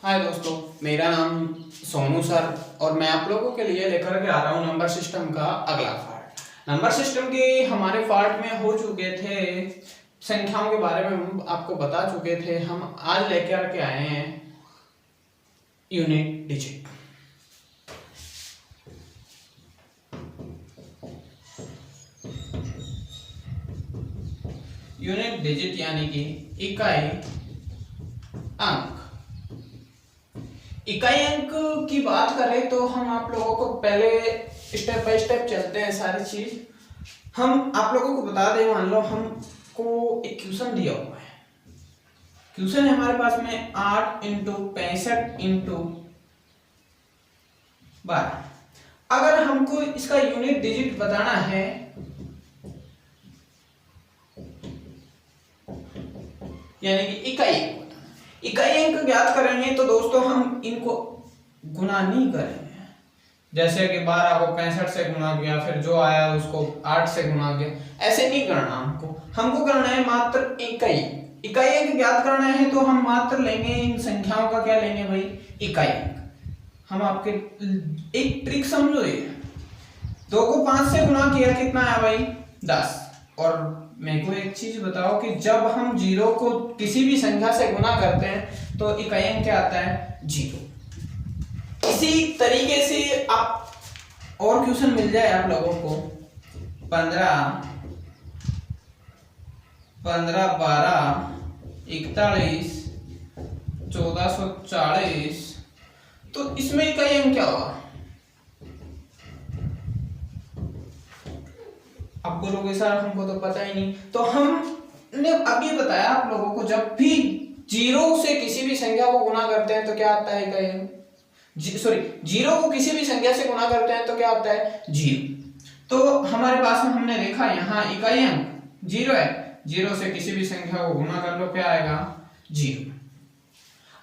हाय दोस्तों, मेरा नाम सोनू सर और मैं आप लोगों के लिए लेकर के आ रहा हूँ नंबर सिस्टम का अगला पार्ट। नंबर सिस्टम के हमारे पार्ट में हो चुके थे, संख्याओं के बारे में हम आपको बता चुके थे। हम आज लेकर के आए हैं यूनिट डिजिट। यूनिट डिजिट यानी कि इकाई अंक। इकाई अंक की बात करें तो हम आप लोगों को पहले स्टेप बाय स्टेप चलते हैं। सारी चीज हम आप लोगों को बता दें। मान लो हमको एक क्वेश्चन दिया हुआ है। क्वेश्चन है हमारे पास में 8 × 65 × 12। अगर हमको इसका यूनिट डिजिट बताना है यानी कि इकाई अंक ज्ञात करेंगे तो दोस्तों हम इनको गुना नहीं करेंगे। जैसे कि 12 को 65 से गुना किया, फिर जो आया उसको 8 से गुना किया, ऐसे नहीं करना। हमको करना है मात्र इकाई अंक ज्ञात करना है तो हम मात्र लेंगे इन संख्याओं का क्या लेंगे भाई, इकाई अंक। हम आपके एक ट्रिक समझो। ये 2 को 5 से गुना किया कितना आया भाई, 10। और मेरे को एक चीज बताओ कि जब हम 0 को किसी भी संख्या से गुना करते हैं तो इकाई अंक क्या आता है, 0। इसी तरीके से आप और क्वेश्चन मिल जाए आप लोगों को 15, 12, 41, 1440। तो इसमें इकाई अंक क्या होगा? आप बोलोगे सर हमको तो पता ही नहीं। तो हमने अभी बताया आप लोगों को, जब भी 0 से किसी भी संख्या को गुना करते हैं तो क्या आता है, इकाई अंक। 0 को किसी भी संख्या से गुना करते हैं तो क्या आता है, 0। तो हमारे पास में हमने देखा यहाँ इकाई अंक 0 है। 0 से किसी भी संख्या को गुना कर लो, क्या आएगा, 0।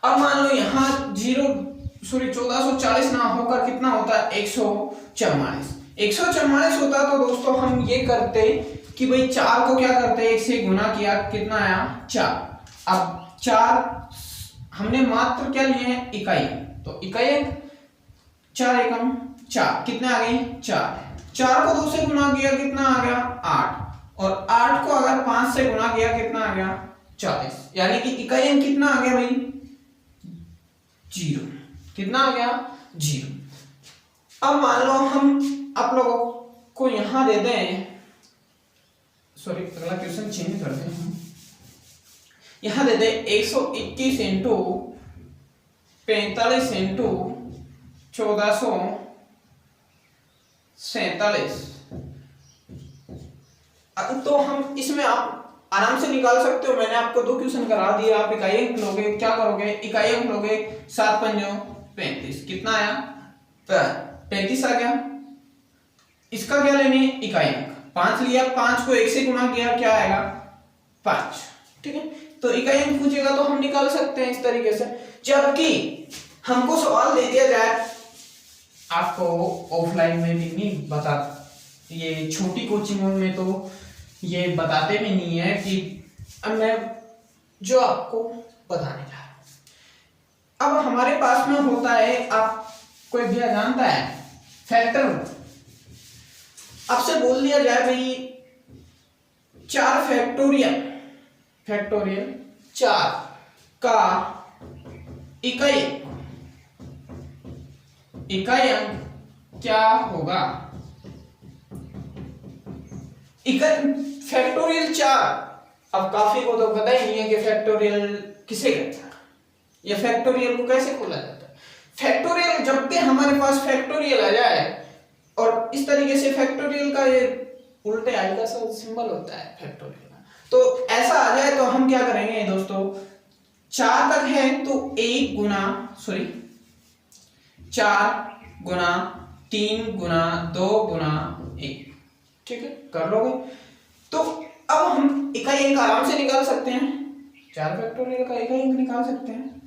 अब मान लो यहाँ 1440 ना होकर कितना होता है, 144। 144 होता तो दोस्तों हम ये करते कि भाई 4 को क्या करते, 1 से गुना किया, कितना आया, 4। अब 4 हमने मात्र क्या लिए हैं, इकाई। तो इकाई अंक 4 एकम 4, कितने आ गए, 4। 4 को 2 से गुना किया, कितना आ गया, 8। और 8 को अगर 5 से गुना किया, कितना आ गया, 40। यानी कि इकाई अंक कितना आ गया भाई, 0। कितना आ गया, 0। अब मान लो हम आप लोगों को यहां दे दें, सॉरी अगला क्वेश्चन चेंज कर दें। यहां दे दें 121 × 45 × 1447। तो हम इसमें आप आराम से निकाल सकते हो। मैंने आपको 2 क्वेश्चन करा दिए। आप इकाई अंक लोगे, क्या करोगे, इकाई अंक लोगे, 7 × 5 = 35। कितना आया, 35 आ गया। इसका क्या लेंगे, इकाई अंक 5 लिया, 5 को 1 से गुना किया, क्या आएगा, 5। ठीक है, तो इकाई अंक पूछेगा तो हम निकाल सकते हैं इस तरीके से। जबकि हमको सवाल दे दिया जाए, आपको ऑफलाइन में भी नहीं बता, ये छोटी कोचिंगों में तो ये बताते भी नहीं है कि अब मैं जो आपको बताने जा रहा हूं। अब हमारे पास में होता है, आप कोई भी जानता है, फैक्टर। आपसे बोल दिया जाए भाई 4 फैक्टोरियल 4 का इकाई अंक क्या होगा। फैक्टोरियल 4, अब काफी को तो पता ही नहीं है कि फैक्टोरियल किसे कहता है या फैक्टोरियल को कैसे खोला जाता है। फैक्टोरियल, जब भी हमारे पास फैक्टोरियल आ जाए, और इस तरीके से फैक्टोरियल का ये उल्टे आई का सिंबल होता है फैक्टोरियल का, तो ऐसा आ जाए तो हम क्या करेंगे दोस्तों, 4 तक है तो 4 गुना 3 गुना 2 गुना 1। ठीक है, कर लोगे तो अब हम इकाई अंक आराम से निकाल सकते हैं। 4 फैक्टोरियल का इकाई अंक निकाल सकते हैं।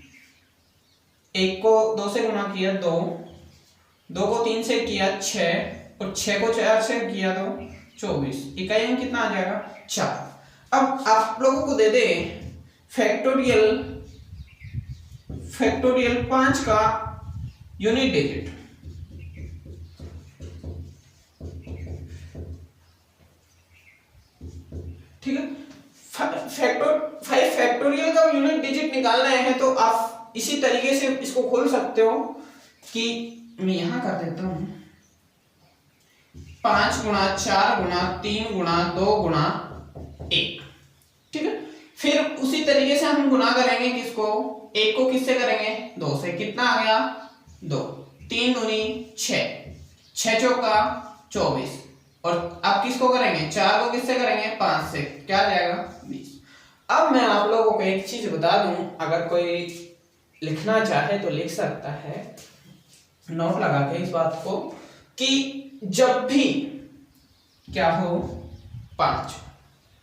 1 को 2 से गुना किया, 2 को 3 से किया, 6, और 6 को 4 से किया तो 24। इकाई अंक कितना आ जाएगा, 4। अब आप लोगों को दे दे फैक्टोरियल फैक्टोरियल 5 का यूनिट डिजिट। ठीक है, 5 फैक्टोरियल का यूनिट डिजिट निकालना है तो आप इसी तरीके से इसको खोल सकते हो कि मैं यहां कर देता हूं 5 गुणा 4 गुणा 3 गुणा 2 गुणा 1। ठीक है, फिर उसी तरीके से हम गुना करेंगे किसको, 1 को किससे करेंगे, 2 से। कितना आ गया 2, 3 दूनी 6, 6 चौका 24। और अब किसको करेंगे, 4 को किससे करेंगे, 5 से। क्या आ जाएगा 20। अब मैं आप लोगों को एक चीज बता दूं, अगर कोई लिखना चाहे तो लिख सकता है नोट लगा के इस बात को, कि जब भी क्या हो 5,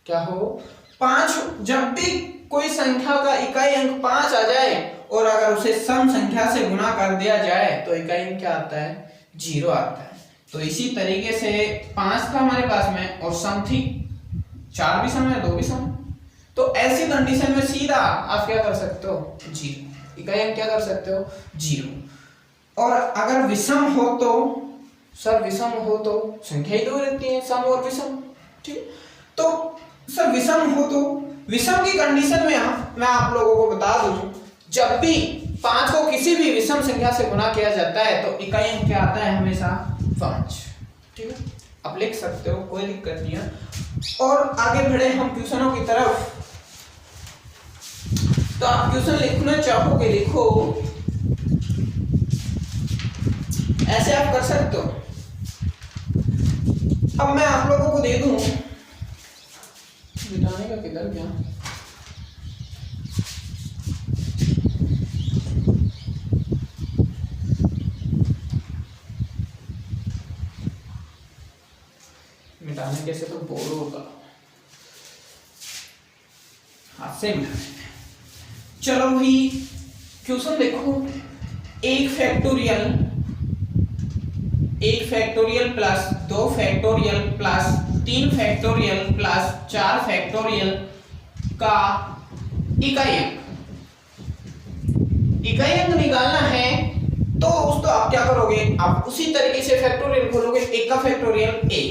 क्या हो 5, जब भी कोई संख्या का इकाई अंक 5 आ जाए और अगर उसे सम संख्या से गुना कर दिया जाए तो इकाई अंक क्या आता है, 0 आता है। तो इसी तरीके से 5 था हमारे पास में और सम थी, 4 भी सम है 2 भी सम। तो ऐसी कंडीशन में सीधा आप क्या कर सकते हो, 0, इकाई अंक क्या कर सकते हो, 0। और अगर विषम हो तो सर, विषम हो तो संख्या ही 2 रहती है, सम और विषम। ठीक, तो सर विषम हो तो विषम की कंडीशन में मैं आप लोगों को बता दूं, जब भी 5 को किसी भी विषम संख्या से गुना किया जाता है तो इकाई अंक क्या आता है, हमेशा 5। ठीक है, आप लिख सकते हो, कोई दिक्कत नहीं है। और आगे बढ़े हम क्वेश्चनों की तरफ। तो आप क्वेश्चन लिखना चाहोगे लिखो, ऐसे आप कर सकते हो। अब मैं आप लोगों को दे दूं, मिटाने का किधर गया, मिटाने कैसे, तो बोर होगा, हाथ से मिटाने। चलो भी क्वेश्चन देखो, 1 factorial plus 2 factorial plus 3 factorial plus 4 factorial का इकाई अंक निकालना है। तो दोस्तों आप क्या करोगे, आप उसी तरीके से फैक्टोरियल खोलोगे, 1 का फैक्टोरियल 1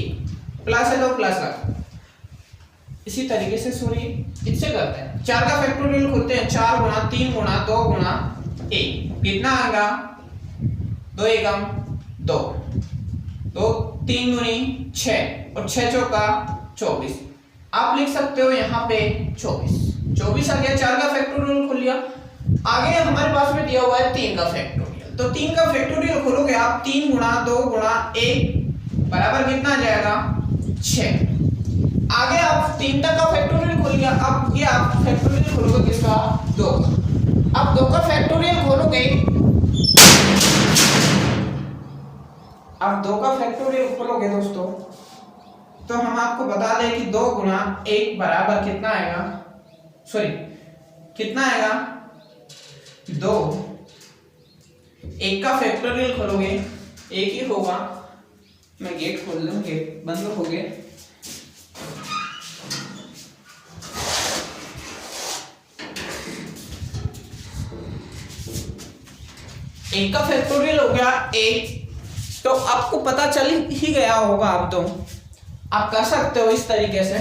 प्लस है तो प्लस लगा, इसी तरीके से सॉरी इससे करते हैं। 4 का फैक्टोरियल खोलते हैं, 4 गुणा 3 गुणा 2 गुणा 1, कितना आएगा, 2 एकम 2, 2 3 दूनी 6 और 6 चौका 24। आप लिख सकते हो यहाँ पे 24 आ गया। 4 का फैक्टोरियल खोल लिया। आगे हमारे पास में दिया हुआ है 3 का फैक्टोरियल, तो 3 का फैक्टोरियल खोलोगे आप, 3 गुणा 2 गुणा 1 बराबर कितना आ जाएगा, 6। आगे आप 3 तक का फैक्टोरियल खोल लिया। अब ये आप फैक्टोरियल खोलोगे किसका, 2 का। अब 2 का फैक्टोरियल खोलोगे, अब 2 का फैक्टोरियल खोलोगे दोस्तों, तो हम आपको बता दें कि 2 गुणा 1 बराबर कितना आएगा, सॉरी कितना आएगा 2। 1 का फैक्टोरियल खोलोगे 1 ही होगा। मैं गेट खोल दूं, गेट बंद हो गए। एक का फैक्टोरियल हो गया 1, तो आपको पता चल ही गया होगा। अब तो आप कर सकते हो इस तरीके से।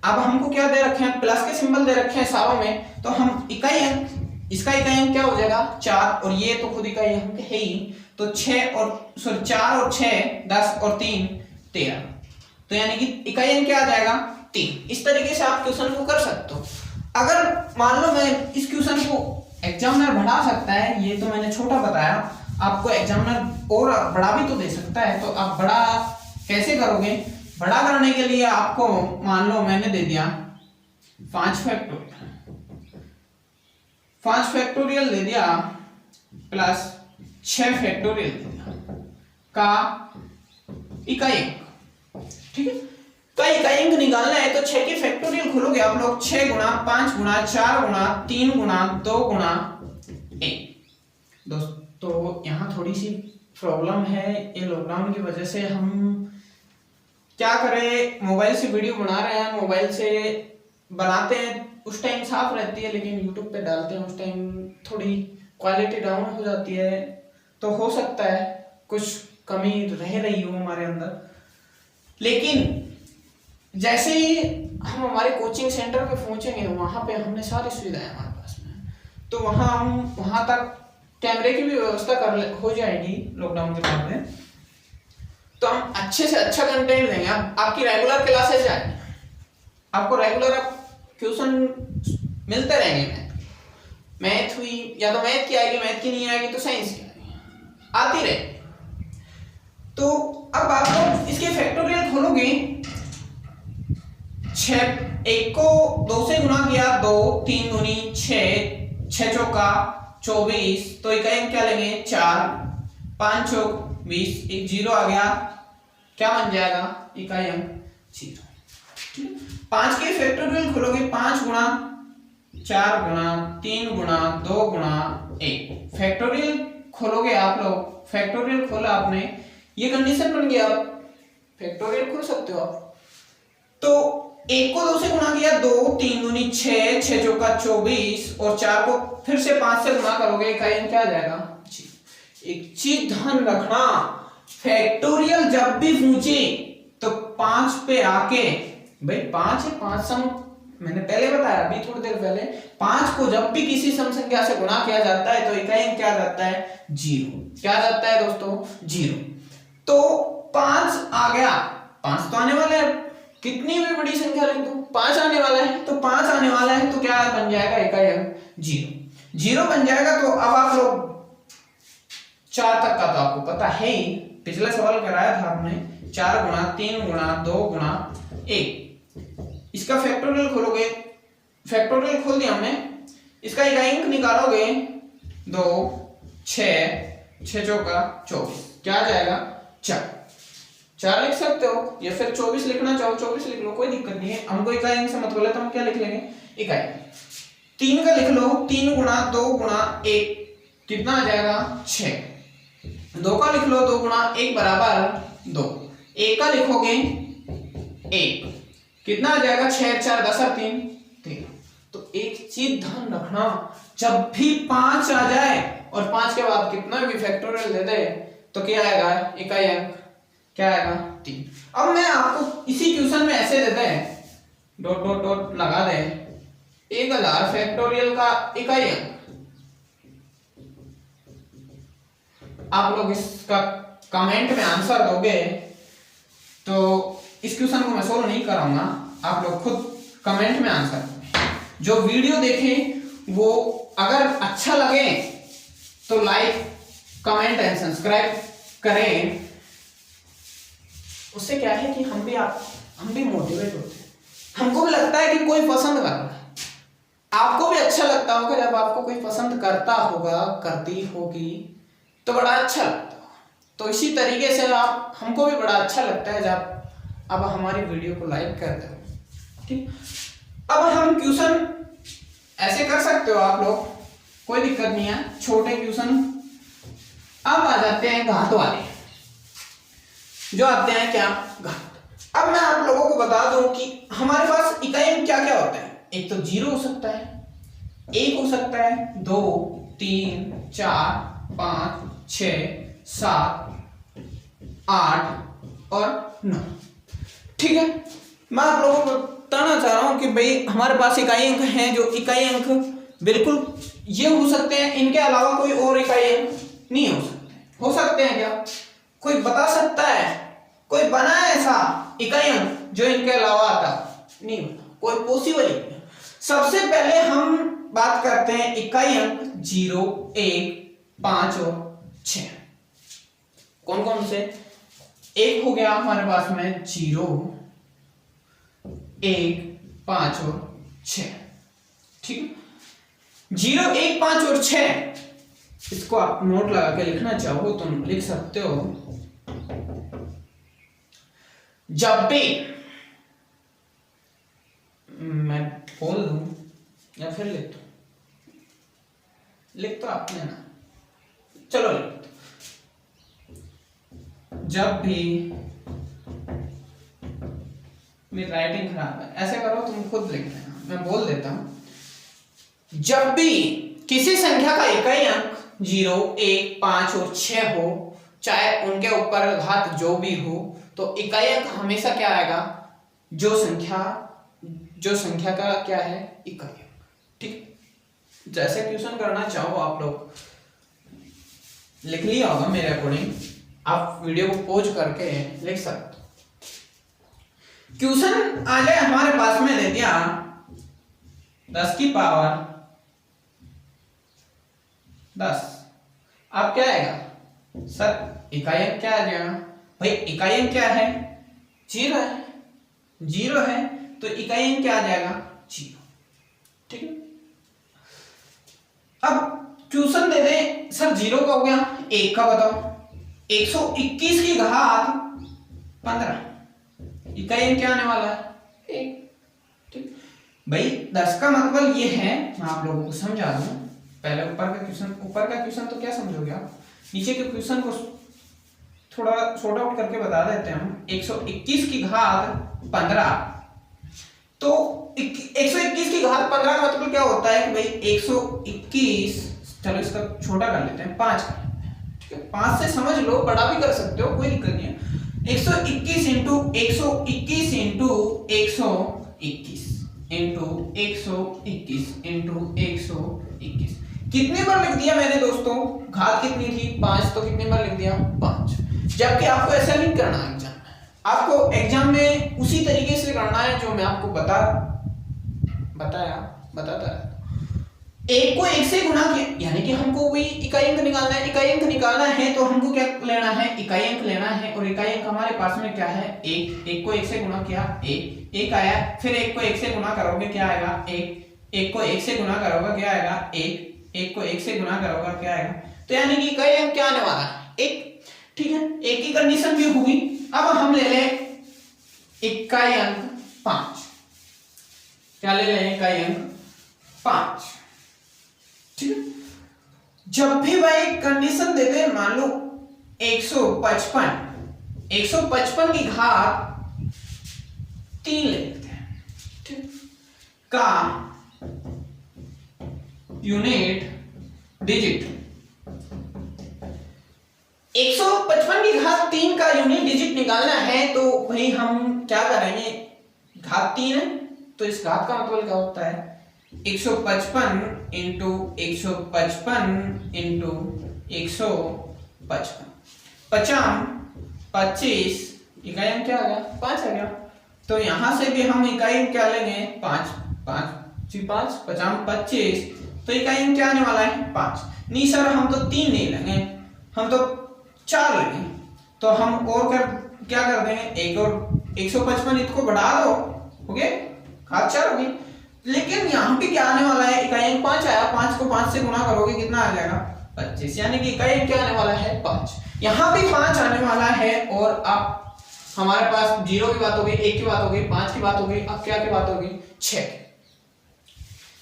अब हमको क्या दे रखे हैं, प्लस के सिंबल दे रखे हैं सारों में, तो हम इकाई अंक, इसका इकाई अंक क्या हो जाएगा 4, और ये तो खुद इकाई अंक है ही, तो 6 और सॉरी 4 और 6 10 और 3 13, तो यानी कि इकाई अंक क्या आ जाएगा 3। इस तरीके से आप क्वेश्चन को कर सकते हो। अगर मान लो मैं इस क्वेश्चन को एग्जामिनर बढ़ा सकता है, ये तो मैंने छोटा बताया, आपको एग्जामिनर और बड़ा भी तो दे सकता है। तो आप बड़ा कैसे करोगे, बड़ा करने के लिए आपको मान लो मैंने दे दिया 5 फैक्टोरियल दे दिया प्लस 6 फैक्टोरियल दे दिया का इकाई अंक। ठीक है, का इकाई अंक निकालना है तो 6 के फैक्टोरियल खोलोगे आप लोग, 6 गुणा 5 गुणा 4 गुणा 3 गुणा 2 गुणा 1। दोस्तों यहाँ थोड़ी सी प्रॉब्लम है, ये लॉकडाउन की वजह से हम क्या करें, मोबाइल से वीडियो बना रहे हैं, मोबाइल से बनाते हैं उस टाइम साफ रहती है, लेकिन यूट्यूब पे डालते हैं उस टाइम थोड़ी क्वालिटी डाउन हो जाती है, तो हो सकता है कुछ कमी रह रही हो हमारे अंदर। लेकिन जैसे ही हम हमारे कोचिंग सेंटर पे पहुंचेंगे, वहां पे हमने सारी सुविधाएं हमारे पास में, तो हम वहां तक कैमरे की भी व्यवस्था हो जाएगी लॉकडाउन के बाद में, तो हम अच्छे से अच्छा कंटेंट देंगे। आपकी रेगुलर क्लासेस आएंगी, आपको रेगुलर क्वेश्चन मिलते रहेंगे। मैथ हुई या तो मैथ की आएगी, मैथ की नहीं आएगी तो साइंस की आती रहे। तो अब आप लोग इसके फैक्टोरियल खोलोगे, 1 को 2 से गुना किया 2, 3 दूनी 6, 6 चौका 24, तो इकाई अंक क्या लेंगे 4, 5 चौक 20, एक 0 आ गया, क्या बन जाएगा इकाई अंक 0। 5 के फैक्टोरियल खोलोगे, 5 गुणा 4 गुणा 3 गुणा 2 गुणा 1, फैक्टोरियल खोलोगे आप लोग, फैक्टोरियल खोला आपने, ये कंडीशन बन गया, फैक्टोरियल खोल सकते हो आप। तो 1 को 2 से गुणा किया 2, 3 दूनी 6, 6 चौका 24, और 4 को फिर से 5 से गुणा करोगे, इकाई अंक क्या आ जाएगा 0। एक चीज ध्यान रखना, फैक्टोरियल जब भी पूछे तो 5 पे आके, भाई 5 है, 5 सम मैंने पहले बताया अभी थोड़ी देर पहले, 5 को जब भी किसी सम संख्या से गुणा किया जाता है तो इकाई अंक क्या आ जाता है 0। क्या आ जाता है दोस्तों 0। तो 5 आ गया, 5 तो आने वाला है, कितनी भी बड़ी संख्या लिख दो 5 आने वाला है, तो 5 आने वाला है तो क्या बन जाएगा इकाई अंक 0। 0 बन जाएगा। तो अब आप लोग 4 तक का तो आपको पता है ही, पिछला सवाल कराया था आपने, 4 गुणा 3 गुणा 2 गुणा 1, इसका फैक्टोरियल खोलोगे, फैक्टोरियल खोल दिया हमने, इसका इकाई अंक निकालोगे 2, 6, 6 चौका 24, क्या आ जाएगा 4 लिख सकते हो, या फिर 24 लिखना चाहो 24 लिख लो, कोई दिक्कत नहीं है, हमको इकाई अंक से मतलब है तो हम क्या लिख लेंगे इकाई। 3 का लिख लो, 3 गुणा 2 गुणा 1, कितना आ जाएगा 6। 2 का लिख लो, 2 गुणा 1 बराबर 2। 1 का लिखोगे 1, कितना आ जाएगा 6, 4, 10 और 3 13। तो एक चीज ध्यान रखना, जब भी 5 आ जाए और 5 के बाद कितना भी फैक्टोरियल दे दे तो क्या आएगा इकाई अंक क्या आएगा 3। अब मैं आपको इसी क्वेश्चन में ऐसे देते हैं, डॉट डॉट डॉट लगा दे 1000 फैक्टोरियल का इकाई अंक, आप लोग इसका कमेंट में आंसर दोगे तो इस क्वेश्चन को मैं सोल्व नहीं कराऊंगा, आप लोग खुद कमेंट में आंसर करें। जो वीडियो देखें वो अगर अच्छा लगे तो लाइक कमेंट एंड सब्सक्राइब करें, उससे क्या है कि हम भी मोटिवेट होते हैं, हमको भी लगता है कि कोई पसंद कर रहा है, आपको भी अच्छा लगता होगा जब आपको कोई पसंद करता होगा करती होगी तो बड़ा अच्छा लगता है। तो इसी तरीके से आप हमको भी बड़ा अच्छा लगता है जब अब हमारी वीडियो को लाइक करते हो। ठीक, अब हम क्वेश्चन ऐसे कर सकते हो आप लोग, कोई दिक्कत नहीं है, छोटे क्वेश्चन। अब आ जाते हैं घात वाले, जो आते हैं क्या घात। अब मैं आप लोगों को बता दूं कि हमारे पास इकाई में क्या क्या होता है। एक तो 0 हो सकता है, 1 हो सकता है, 2, 3, 4, 5, 6, 7, 8 और 9। ठीक है, मैं आप लोगों को बताना चाह रहा हूं कि भाई हमारे पास इकाई अंक हैं, जो इकाई अंक बिल्कुल ये हो सकते हैं, इनके अलावा कोई और इकाई अंक नहीं हो सकते। हो सकते हैं क्या, कोई बता सकता है, कोई बना है ऐसा इकाई अंक जो इनके अलावा आता नहीं होता, कोई पॉसिबल नहीं। सबसे पहले हम बात करते हैं इकाई अंक 0, 1, 5 और 6। कौन कौन से, एक हो गया हमारे पास में 0, 1, 5 और 6। ठीक, 0, 1, 5 और 6, इसको आप नोट लगा के लिखना चाहो तो लिख सकते हो। जब भी मैं बोल दूं या फिर लिख तो आपने ना, चलो लिख दो। जब भी, मेरी राइटिंग खराब है, ऐसे करो तुम खुद लिख लेना, मैं बोल देता हूं। जब भी किसी संख्या का इकाई अंक 0, 1, 5 और 6 हो, चाहे उनके ऊपर घात जो भी हो, तो इकाई अंक हमेशा क्या आएगा, जो संख्या का क्या है, इकाई अंक। ठीक, जैसे क्वेश्चन करना चाहो आप लोग लिख लिया होगा मेरे अकॉर्डिंग, आप वीडियो को पॉज करके लिख सकते। क्वेश्चन आ जाए हमारे पास में, दे दिया 10 की पावर 10। अब क्या आएगा सर, इकाई अंक क्या आ जाएगा भाई, इकाई अंक क्या है, 0 है, 0 है, तो इकाई अंक क्या आ जाएगा, 0। ठीक है, अब क्वेश्चन दे दे सर 0 का हो गया, 1 का बताओ, 121 की घात 15, इकाई अंक क्या आने वाला है, 1। ठीक भाई, 10 का मतलब ये है, मैं आप लोगों को समझा दूं, पहले ऊपर का क्वेश्चन तो क्या समझोगे आप, नीचे के क्वेश्चन को थोड़ा शॉर्ट आउट करके बता देते हैं हम। 121 की घात 15, तो 121 की घात 15 का मतलब क्या होता है कि भाई 121, चलो इसका छोटा कर लेते हैं, 5 कर लेते हैं। ठीक है, 5 से समझ लो, बड़ा भी कर सकते हो, कोई दिक्कत नहीं है। 121 इंटू 121 इंटू 121 इंटू 121 इंटू 121, कितने बार लिख दिया मैंने दोस्तों, घात कितनी थी, 5, तो कितने बार लिख दिया, 5। जबकि आपको ऐसा नहीं करना है एग्जाम में, आपको एग्जाम में उसी तरीके से करना है जो मैं आपको बताता है। 1 को 1 से गुणा किया, यानी कि हमको वही इकाई अंक निकालना है। इकाई अंक निकालना है तो हमको क्या लेना है, इकाई अंक लेना है, और इकाई अंक हमारे पास में क्या है, 1। 1 को 1 से गुणा किया, 1 आया, फिर 1 को 1 से गुणा करोगे क्या आएगा, 1 को 1 से गुणा करोगे क्या आएगा, 1 को 1 से गुणा करोगे क्या आएगा, तो यानी कि इकाई अंक क्या आने वाला है, 1। ठीक है, 1 की कंडीशन भी हुई। अब हम ले लें इकाई अंक 5, क्या ले लें, इकाई अंक 5। ठीक है, जब भी भाई कंडीशन देते हैं, मान लो 155 की घात 3 ले लेते हैं, ठीक, का यूनिट डिजिट, 155 की घात 3 का यूनिट डिजिट निकालना है, तो भाई हम क्या करेंगे, घात 3 है तो इस घात का मतलब क्या होता है, 155 इंटू 155 इंटू 155, 25, इकाई अंक क्या आ गया, 5 आ गया। तो यहां से भी हम इकाई अंक क्या लेंगे, 5, 5 25, तो इकाई अंक क्या आने वाला है, 5। नहीं सर हम तो 3 नहीं लेंगे, हम तो 4 लेंगे, तो हम और क्या कर देंगे, एक और 155 इसको बढ़ा दो, हो गए घात 4 होगी। लेकिन यहाँ पे क्या आने वाला है, इकाई अंक 5 आया, 5 को 5 से गुणा करोगे कितना आ जाएगा, 25, यानी कि इकाई अंक क्या आने वाला है, 5। यहाँ भी 5 आने वाला है, और अब हमारे पास 0 की बात हो गई, 1 की बात हो गई, 5 की बात हो गई, अब क्या की बात होगी, 6।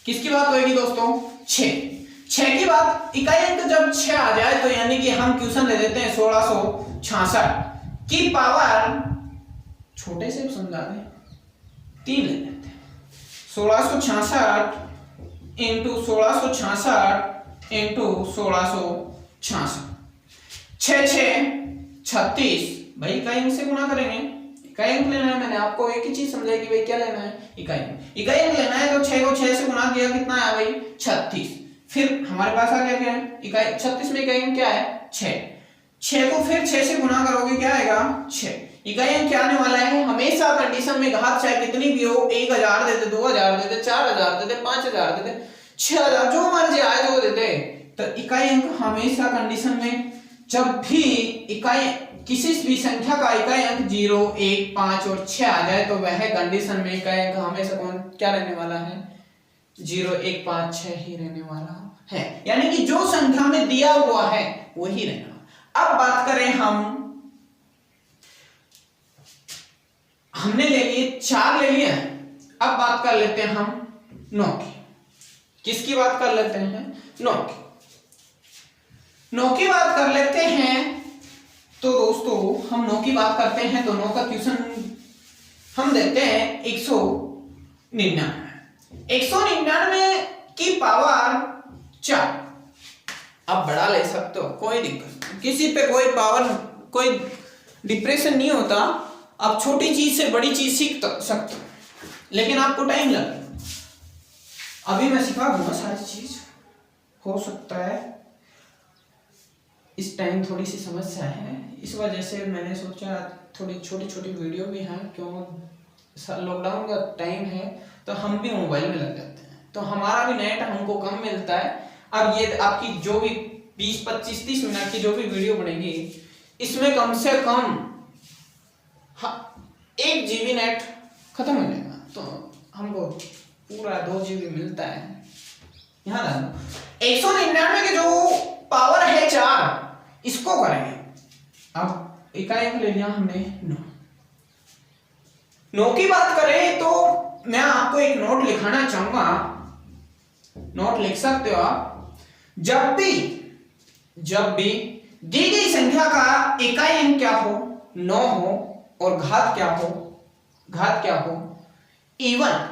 किसकी बात होगी दोस्तों, 6 की बात। इकाई अंक जब 6 आ जाए तो यानी कि हम क्वेश्चन ले देते हैं 1666 की पावर, छोटे से समझा दें, 3 ले लेते हैं, 1666 इंटू 1666 इंटू 1666, 6 36, भाई इकाई अंक से गुणा करेंगे, इकाई अंक लेना है, मैंने आपको एक ही चीज समझाई कि भाई क्या लेना है, इकाई अंक लेना है, तो 6 को 6 से गुणा किया, कितना आया भाई, 36। फिर हमारे पास आ गया क्या है, इकाई 36 में इकाई अंक क्या है, 6 को फिर 6 से गुणा करोगे क्या आएगा, 6। इकाई अंक क्या आने वाला है, हमेशा कंडीशन में घात चाहे कितनी भी हो, 1000 दे दे, 2000 दे दे, 4000 दे दे, 5000 दे दे, 6000, जो मर्जी आए वो दे दे, तो इकाई अंक हमेशा कंडीशन में जब भी इकाई किसी भी संख्या का इकाई अंक 0, 1, 5 और 6 आ जाए, तो वह कंडीशन में इकाई अंक हमेशा कौन क्या रहने वाला है, 0, 1, 5, 6 ही रहने वाला है, यानी कि जो संख्या में दिया हुआ है वही रहना। अब बात करें हमने ले लिए 4 ले लिए, अब बात कर लेते हैं हम 9 की। किसकी बात कर लेते हैं, 9 की। 9 की बात कर लेते हैं, तो दोस्तों हम 9 की बात करते हैं तो 9 का क्वेश्चन हम देते हैं 199। की पावर 4। आप बढ़ा ले सकते हो, कोई दिक्कत नहीं, किसी पे कोई पावर कोई डिप्रेशन नहीं होता। आप छोटी चीज से बड़ी चीज सीख सकते हो, लेकिन आपको टाइम लगेगा। अभी मैं सिखा दूंगा सारी चीज, हो सकता है इस टाइम थोड़ी सी समस्या है, इस वजह से मैंने सोचा थोड़ी छोटी छोटी वीडियो भी हैं, क्यों लॉकडाउन का टाइम है तो हम भी मोबाइल में लग जाते हैं, तो हमारा भी नेट हमको कम मिलता है। अब ये आपकी जो भी 20, 25, 30 मिनट की जो भी वीडियो बनेगी, इसमें कम से कम 1 GB नेट खत्म हो जाएगा, तो हमको पूरा 2 GB मिलता है। यहाँ 199 की जो पावर है 4, इसको करेंगे। अब इकाई ले लिया हमने 9 की बात करें तो मैं आपको एक नोट लिखाना चाहूंगा, नोट लिख सकते हो आप। जब भी दी गई संख्या का इकाई अंक क्या हो, 9 हो, और घात क्या हो इवन,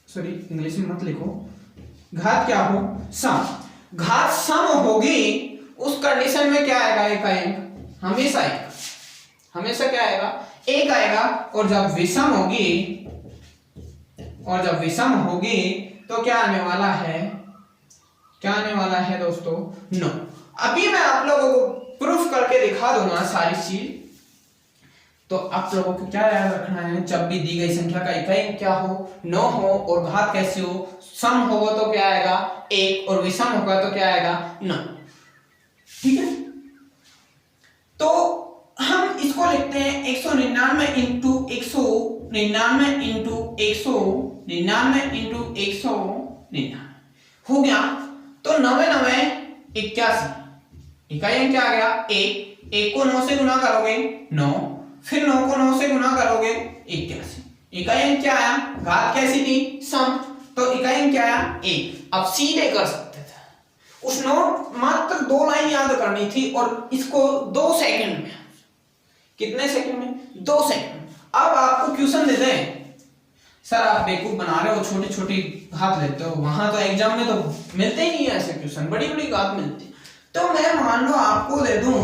सॉरी इंग्लिश में मत लिखो, घात क्या हो सम, घात सम होगी, उस कंडीशन में क्या आएगा इकाई अंक हमेशा क्या आएगा, 1 आएगा। और जब विषम होगी तो क्या आने वाला है दोस्तों 9। अभी मैं आप लोगों को प्रूफ करके दिखा दूंगा सारी चीज, तो आप लोगों को क्या याद रखना है, जब भी दी गई संख्या का इकाई अंक क्या हो, 9 हो, और घात कैसी हो, सम होगा तो क्या आएगा 1, और विषम होगा तो क्या आएगा 9। ठीक है, तो हम इसको लिखते हैं 199 इंटू 199 हो गया। तो 9 81, इकाई अंक क्या आ गया 1 को 9 से गुना करोगे 9, फिर 9 को 9 से गुना करोगे 81, इकाई अंक क्या आया, घात कैसी थी सम, तो इकाई अंक क्या आया 1। अब सीधे कर सकते थे, उस नोट मात्र 2 लाइन याद करनी थी, और इसको 2 सेकंड में, कितने सेकंड में, 2 सेकंड। अब आपको क्वेश्चन दे दें, सर आप बेवकूफ बना रहे हो, छोटी छोटी घात लेते हो, वहां तो एग्जाम में तो मिलते ही नहीं है ऐसे क्वेश्चन, बड़ी बड़ी घात मिलती। तो मैं मान लो आपको दे दूं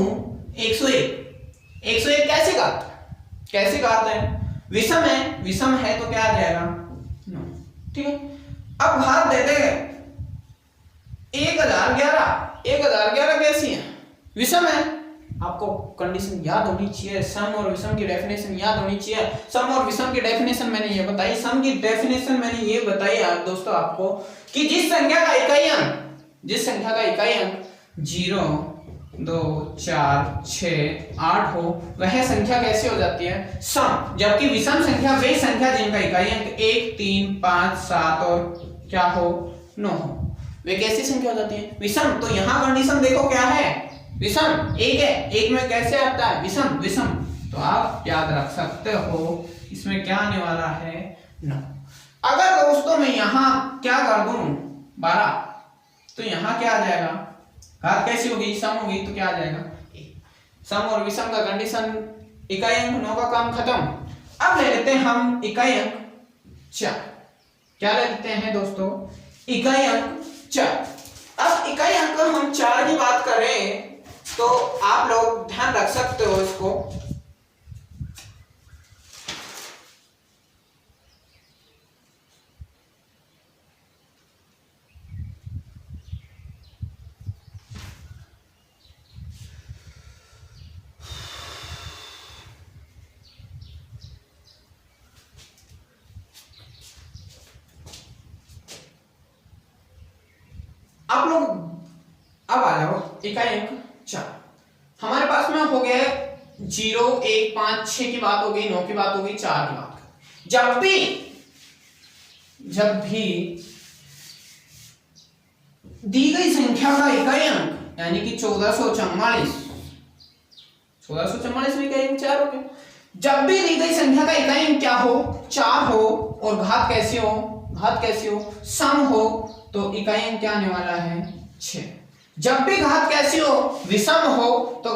101 कैसे घात है, विषम है तो क्या आ जाएगा 9। ठीक है, अब घात दे दे 1011 कैसी है, विषम है। आपको कंडीशन याद होनी चाहिए, सम और विषम की डेफिनेशन याद होनी चाहिए। सम और विषम की डेफिनेशन मैंने ये बताई, सम की डेफिनेशन मैंने ये बताई दोस्तों आपको, कि जिस संख्या का इकाई अंक 0, 2, 4, 6, 8 हो, वह संख्या कैसी हो जाती है सम। जबकि विषम संख्या वे संख्या जिनका इकाई अंक 1, 3, 5, 7 और क्या हो 9 हो, वे कैसी संख्या हो जाती है विषम। तो यहाँ कंडीशन देखो क्या है, विषम 1 है, 1 में कैसे आता है विषम। तो आप याद रख सकते हो इसमें क्या आने वाला है 9। अगर दोस्तों मैं यहाँ क्या कर दूं 12, तो यहाँ क्या आ जाएगा, घात कैसी होगी सम होगी, तो क्या आ जाएगा 1। सम और विषम का कंडीशन इकाई अंक 9 का काम खत्म। अब ले लेते हैं हम इकाई अंक 4। क्या ले लेते हैं दोस्तों, इकाई अंक 4। अब इकाई अंक हम 4 की बात करें तो आप लोग ध्यान रख सकते हो इसको, आप लोग अब आ जाओ इकाई अंक 4। हमारे पास में हो गया 0, 1, 5, 6 की बात हो गई, 9 की बात हो गई, 4 की बात हो गई। जब भी दी गई संख्या का इकाई अंक यानी कि 1444 में इकाई अंक 4 हो गया। जब भी दी गई संख्या का इकाई अंक क्या हो 4 हो, और घात कैसी हो सम हो, तो इकाई अंक क्या आने वाला है 6। जब भी घात कैसी हो विषम हो, तो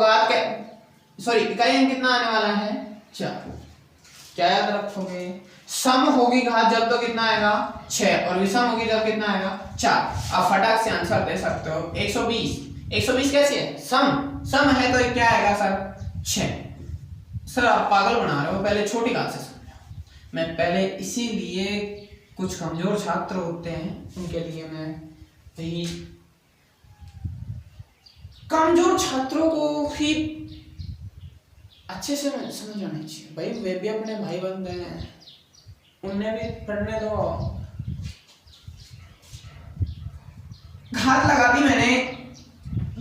इकाई अंक कितना आने वाला है 4। क्या याद रखोगे, सम होगी घात जब तो कितना आएगा 6 और विषम होगी जब कितना आएगा 4। आप फटाक से आंसर दे सकते हो 120। 120 कैसे है? सम है तो क्या आएगा सर 6। सर आप पागल बना रहे हो, पहले छोटी क्लास से समझो। मैं पहले इसीलिए कुछ कमजोर छात्र होते हैं उनके लिए मैं यही कमजोर छात्रों को ही अच्छे से समझ आनी चाहिए भाई। वे भी अपने भाई बंधे हैं, उन्हें भी पढ़ने दो। घात लगा दी मैंने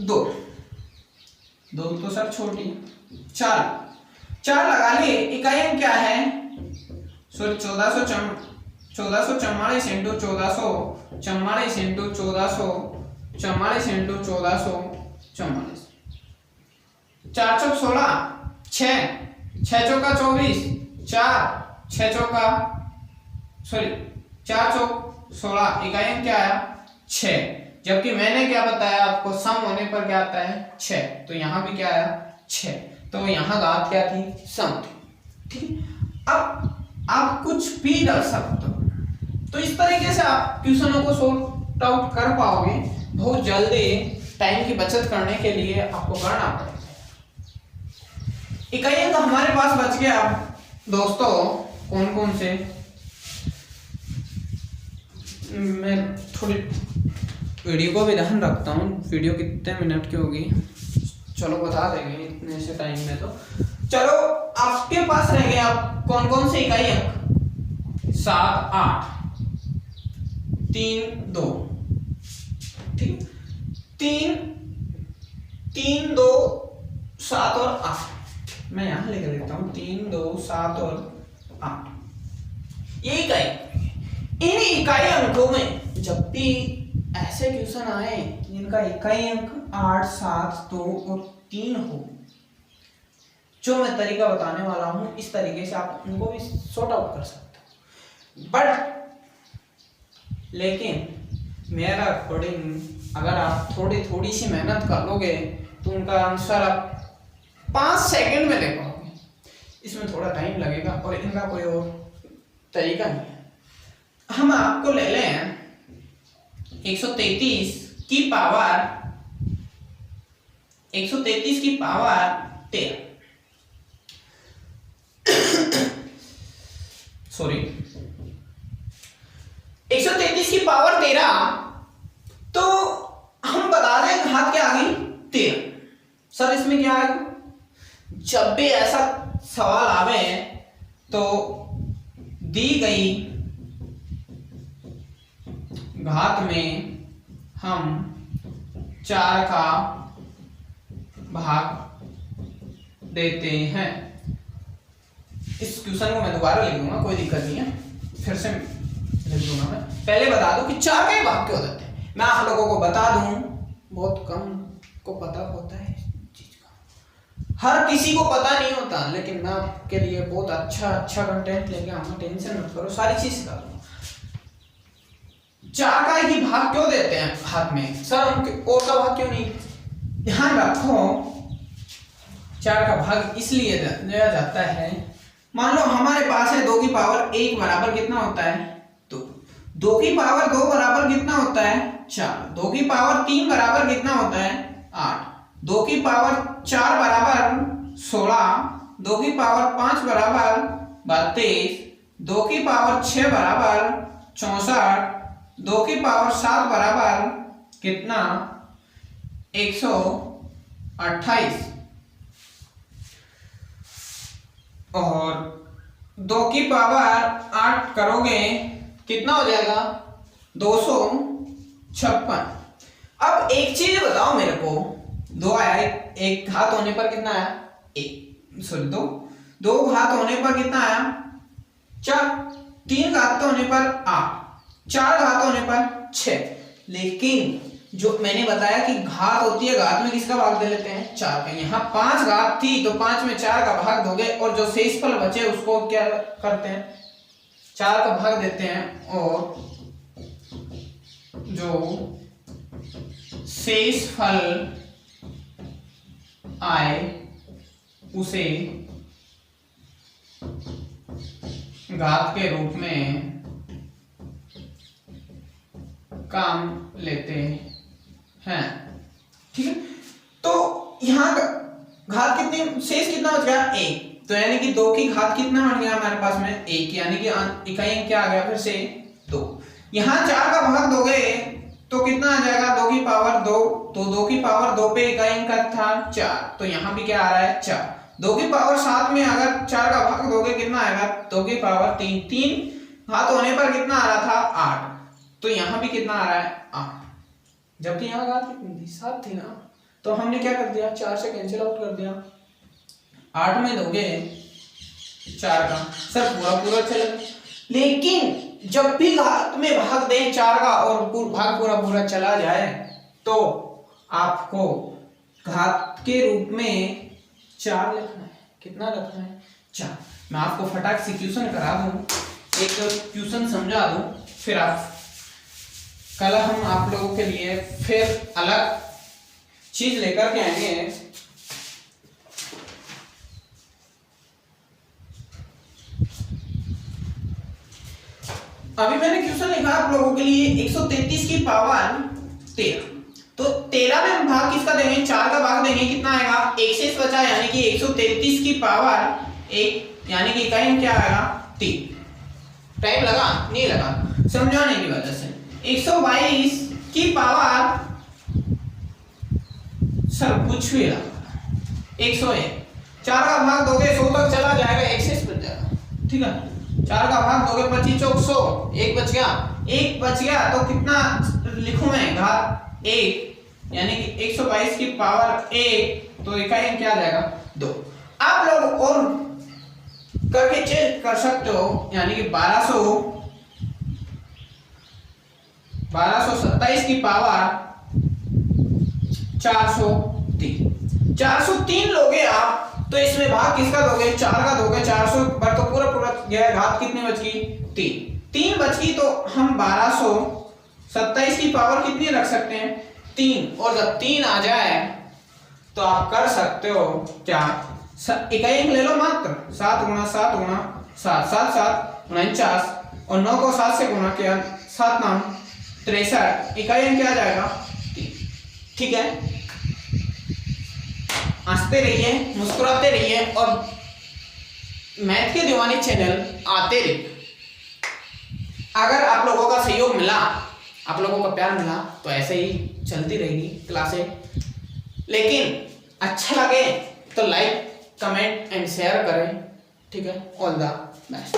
2 तो सर छोटी 4 लगा लिए। इकाई अंक क्या है? Sorry 1444 into 1444 into 1444 into 1444। 4 चौक 16, 6 चौका 24, 4 चौक 16। इकाई अंक क्या आया 6। जबकि मैंने क्या बताया आपको, सम होने पर क्या आता है 6, तो यहाँ भी क्या आया 6। तो यहाँ घात क्या थी? सम थी। ठीक है, अब आप कुछ भी कर सकते हो। तो इस तरीके से आप क्वेश्चनों को सॉर्ट आउट कर पाओगे। बहुत जल्दी टाइम की बचत करने के लिए आपको करना पड़ेगा। इकाई अंक हमारे पास बच गया दोस्तों कौन कौन से। मैं थोड़ी वीडियो को भी ध्यान रखता हूँ, वीडियो कितने मिनट की होगी चलो बता देंगे इतने से टाइम में। तो चलो आपके पास रह गए आप कौन कौन से इकाई अंक? 7, 8, 3, 2। ठीक, 3, 2, 7 और 8। मैं यहां लिख देता हूं 3, 2, 7 और 8। ये इकाई, इन इकाई अंकों में जब भी ऐसे क्वेश्चन आए जिनका इकाई अंक 8, 7, 2 और 3 हो, जो मैं तरीका बताने वाला हूं इस तरीके से आप उनको भी सॉर्ट आउट कर सकते हो। बट लेकिन मेरा अकॉर्डिंग अगर आप थोड़ी सी मेहनत कर लोगे तो उनका आंसर आप 5 सेकंड में ले पाओगे। इसमें थोड़ा टाइम लगेगा और इनका कोई और तरीका नहीं है। हम आपको ले लें 133 की पावर 13 सॉरी 133 की पावर 13। तो हम बता दें घात क्या आ गई 13। सर इसमें क्या आएगा? जब भी ऐसा सवाल आवे तो दी गई घात में हम 4 का भाग देते हैं। इस क्वेश्चन को मैं दोबारा लिख दूंगा, कोई दिक्कत नहीं है, फिर से लिख दूंगा। मैं पहले बता दूं कि 4 का ही भाग क्यों देते हैं। मैं आप लोगों को बता दूं, बहुत कम को पता होता है इस चीज का, हर किसी को पता नहीं होता, लेकिन मैं आपके लिए बहुत अच्छा कंटेंट लेके आऊंगा। टेंशन मत करो, सारी चीज सिखा दूंगा। 4 का ही भाग क्यों देते हैं हाथ में? सर हम और का भाग क्यों नहीं? ध्यान रखो 4 का भाग इसलिए दिया जाता है, मान लो हमारे पास है 2 की पावर 1 बराबर कितना होता है? 2। 2 की पावर 2 बराबर कितना होता है? 4। 2 की पावर 3 बराबर कितना होता है? 8। 2 की पावर 4 बराबर 16। 2 की पावर 5 बराबर 32। 2 की पावर 6 बराबर 64। 2 की पावर 7 बराबर कितना? 128। और 2 की पावर 8 करोगे कितना हो जाएगा? 256। अब एक चीज बताओ मेरे को, 2 आया, एक घात होने पर कितना आया? 1 सॉरी 2 घात होने पर कितना आया? 4। 3 घात होने पर 8। 4 घात होने पर 6। लेकिन जो मैंने बताया कि घात होती है, घात में किसका भाग दे लेते हैं? 4 का। यहाँ 5 घात थी तो 5 में 4 का भाग दोगे और जो शेषफल बचे उसको क्या करते हैं? 4 का भाग देते हैं और जो शेषफल आए उसे घात के रूप में काम लेते हैं। ठीक है, तो यहाँ घात कितनी, शेष कितना बच गया 1, तो यानी कि 2 की घात कितना बन गया हमारे पास में 1, यानी कि इकाई अंक क्या आ गया फिर से 2। यहाँ 4 का भाग दोगे तो कितना आ जाएगा 2 की पावर 2, तो 2 की पावर 2 पे इकाई अंक था 4, तो यहाँ भी क्या आ रहा है 4। 2 की पावर 7 में अगर 4 का भाग दोगे कितना आएगा 2 की पावर 3, 3 घात होने पर कितना आ रहा था 8, तो यहाँ भी कितना आ रहा है 8, जबकि यहाँ घात कितनी थी 7 थी ना, तो हमने क्या कर दिया 4 से कैंसिल आउट कर दिया। 8 में दोगे 4 का सर पूरा पूरा चलेगा, लेकिन जब भी घात में भाग दें 4 का और भाग पूरा पूरा चला जाए तो आपको घात के रूप में 4 लिखना है। कितना रखना है 4। मैं आपको फटाक से क्वेश्चन करा दूं, एक क्वेश्चन समझा दूं, फिर आप कल हम आप लोगों के लिए फिर अलग चीज लेकर के आएंगे। अभी मैंने क्वेश्चन लिखा आप लोगों के लिए 133 की पावर 13, तो 13 में भाग किसका देंगे 4 का भाग देंगे, कितना आएगा 1 शेष बचा, यानी कि 133 की पावर 1, यानी कि इकाई क्या आएगा 3। टाइम लगा नहीं लगा समझाने की वजह से। 122 की पावर सर कुछ भी लगा 101, 4 का भाग दोगे 100 तक चला जाएगा, 1 शेष बच जाएगा। ठीक है, 4 का भाग दोगे 25 चौक 100, 1 बच गया, 1 बच गया तो कितना लिखूं मैं घात 1, यानी कि 122 की पावर 1, तो इकाई क्या आ जाएगा 2। आप लोग और करके चेक कर सकते हो, यानी कि 1227 की पावर 403 लोगे आप, तो इसमें भाग किसका दोगे 4 का दोगे, 400 पर तो पूरा पूरा गया, घात कितनी बच गई 3 बच गई, तो हम 1227 की पावर कितनी रख सकते हैं 3, और जब 3 आ जाए तो आप कर सकते हो क्या इकाई ले लो मात्र 7 गुणा 7 गुणा 7, 7 7 49, और 9 को 7 से गुणा किया 7 9 63, इकाई क्या आ जाएगा 3। ठीक है, हंसते रहिए, मुस्कुराते रहिए और मैथ के दीवाने चैनल आते रहिए। अगर आप लोगों का सहयोग मिला, आप लोगों का प्यार मिला, तो ऐसे ही चलती रहेगी क्लासें, लेकिन अच्छा लगे तो लाइक कमेंट एंड शेयर करें। ठीक है, ऑल द बेस्ट।